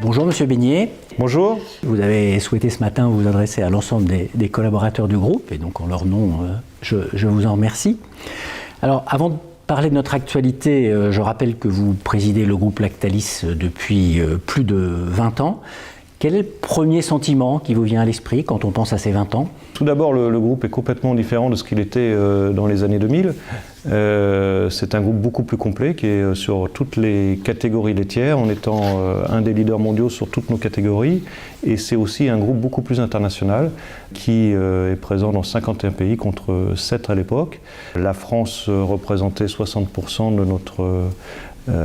Bonjour Monsieur Beignet. Bonjour. Vous avez souhaité ce matin vous adresser à l'ensemble des collaborateurs du groupe et donc en leur nom, je vous en remercie. Alors avant de parler de notre actualité, je rappelle que vous présidez le groupe Lactalis depuis plus de 20 ans. Quel est le premier sentiment qui vous vient à l'esprit quand on pense à ces 20 ans ? Tout d'abord, le groupe est complètement différent de ce qu'il était dans les années 2000. C'est un groupe beaucoup plus complet qui est sur toutes les catégories laitières en étant un des leaders mondiaux sur toutes nos catégories. Et c'est aussi un groupe beaucoup plus international qui est présent dans 51 pays contre 7 à l'époque. La France représentait 60% de notre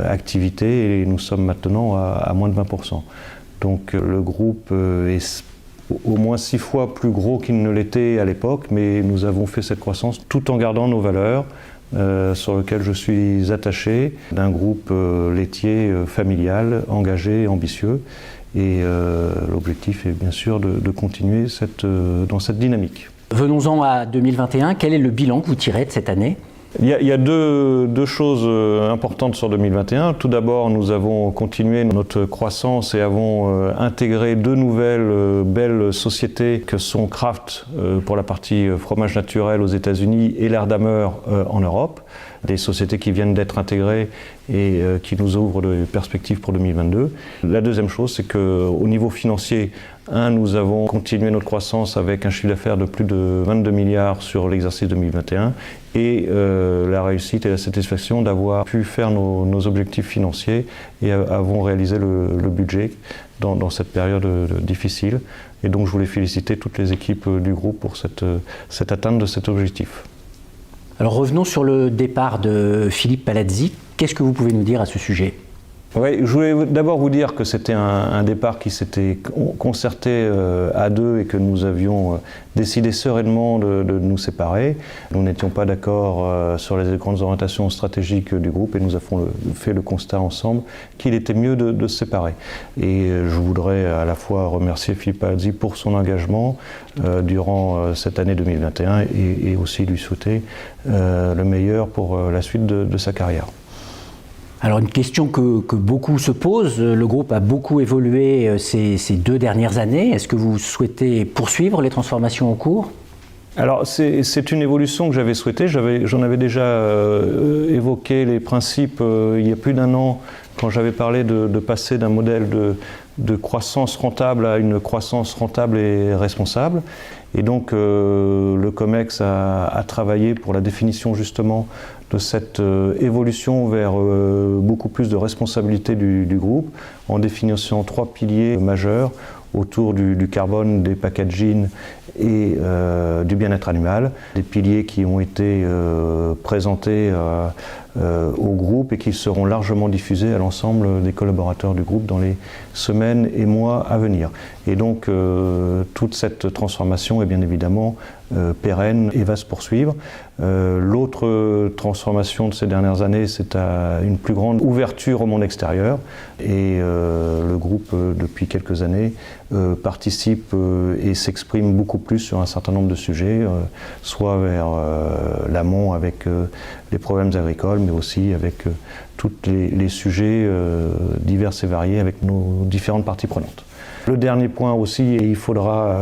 activité et nous sommes maintenant à moins de 20%. Donc le groupe est au moins 6 fois plus gros qu'il ne l'était à l'époque, mais nous avons fait cette croissance tout en gardant nos valeurs sur lesquelles je suis attaché, d'un groupe laitier familial, engagé, ambitieux. Et l'objectif est bien sûr de continuer dans cette dynamique. Venons-en à 2021. Quel est le bilan que vous tirez de cette année ? Il y a deux choses importantes sur 2021. Tout d'abord, nous avons continué notre croissance et avons intégré 2 nouvelles belles sociétés que sont Kraft pour la partie fromage naturel aux États-Unis et l'Erdammer en Europe. Des sociétés qui viennent d'être intégrées et qui nous ouvrent des perspectives pour 2022. La deuxième chose, c'est qu'au niveau financier, nous avons continué notre croissance avec un chiffre d'affaires de plus de 22 milliards sur l'exercice 2021 et la réussite et la satisfaction d'avoir pu faire nos objectifs financiers et avons réalisé le budget dans cette période difficile. Et donc je voulais féliciter toutes les équipes du groupe pour cette atteinte de cet objectif. Alors revenons sur le départ de Philippe Palazzi. Qu'est-ce que vous pouvez nous dire à ce sujet ? Oui, je voulais d'abord vous dire que c'était un départ qui s'était concerté à 2 et que nous avions décidé sereinement de nous séparer. Nous n'étions pas d'accord sur les grandes orientations stratégiques du groupe et nous avons fait le constat ensemble qu'il était mieux de se séparer. Et je voudrais à la fois remercier Philippe Palazzi pour son engagement durant cette année 2021 et aussi lui souhaiter le meilleur pour la suite de sa carrière. Alors une question que beaucoup se posent, le groupe a beaucoup évolué ces 2 dernières années. Est-ce que vous souhaitez poursuivre les transformations en cours ? Alors c'est une évolution que j'avais souhaitée, j'en avais déjà évoqué les principes il y a plus d'1 an quand j'avais parlé de passer d'un modèle de croissance rentable à une croissance rentable et responsable. Et donc le COMEX a travaillé pour la définition justement de cette évolution vers beaucoup plus de responsabilité du groupe en définissant 3 piliers majeurs autour du carbone, des packaging et du bien-être animal. Des piliers qui ont été présentés au groupe et qui seront largement diffusés à l'ensemble des collaborateurs du groupe dans les semaines et mois à venir. Et donc toute cette transformation est bien évidemment pérenne et va se poursuivre. L'autre transformation de ces dernières années, c'est une plus grande ouverture au monde extérieur. Et le groupe, depuis quelques années, participe et s'exprime beaucoup plus sur un certain nombre de sujets, soit vers l'amont avec les problèmes agricoles, mais aussi avec tous les sujets divers et variés avec nos différentes parties prenantes. Le dernier point aussi, et il faudra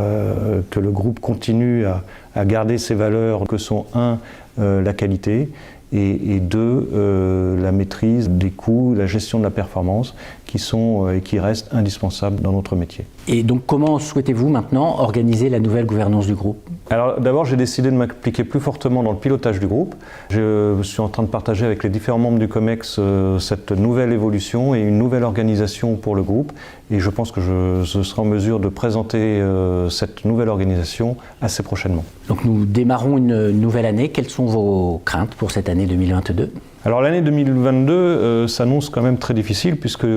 que le groupe continue à garder ses valeurs que sont 1, la qualité, et 2, la maîtrise des coûts, la gestion de la performance qui sont et qui restent indispensables dans notre métier. Et donc comment souhaitez-vous maintenant organiser la nouvelle gouvernance du groupe ? Alors d'abord j'ai décidé de m'impliquer plus fortement dans le pilotage du groupe. Je suis en train de partager avec les différents membres du COMEX cette nouvelle évolution et une nouvelle organisation pour le groupe. Et je pense que je serai en mesure de présenter cette nouvelle organisation assez prochainement. Donc nous démarrons une nouvelle année. Quelles sont vos craintes pour cette année 2022 ? Alors l'année 2022 s'annonce quand même très difficile puisque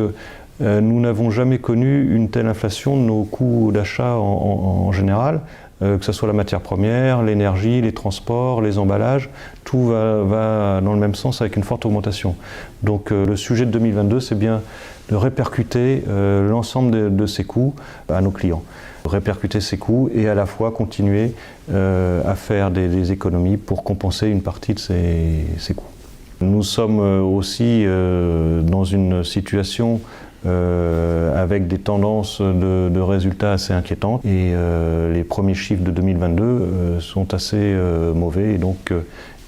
nous n'avons jamais connu une telle inflation de nos coûts d'achat en général, que ce soit la matière première, l'énergie, les transports, les emballages, tout va dans le même sens avec une forte augmentation. Donc le sujet de 2022, c'est bien de répercuter l'ensemble de ces coûts à nos clients. Répercuter ces coûts et à la fois continuer à faire des économies pour compenser une partie de ces coûts. Nous sommes aussi dans une situation avec des tendances de résultats assez inquiétantes. Et les premiers chiffres de 2022 sont assez mauvais. Et donc,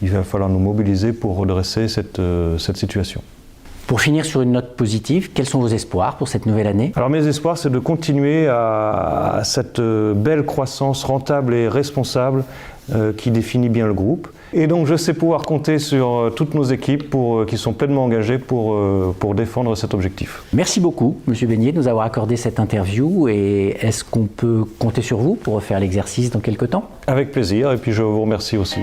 il va falloir nous mobiliser pour redresser cette situation. Pour finir sur une note positive, quels sont vos espoirs pour cette nouvelle année? Alors mes espoirs, c'est de continuer à cette belle croissance rentable et responsable qui définit bien le groupe. Et donc je sais pouvoir compter sur toutes nos équipes qui sont pleinement engagées pour défendre cet objectif. Merci beaucoup, Monsieur Beignet, de nous avoir accordé cette interview. Et est-ce qu'on peut compter sur vous pour refaire l'exercice dans quelques temps? Avec plaisir, et puis je vous remercie aussi.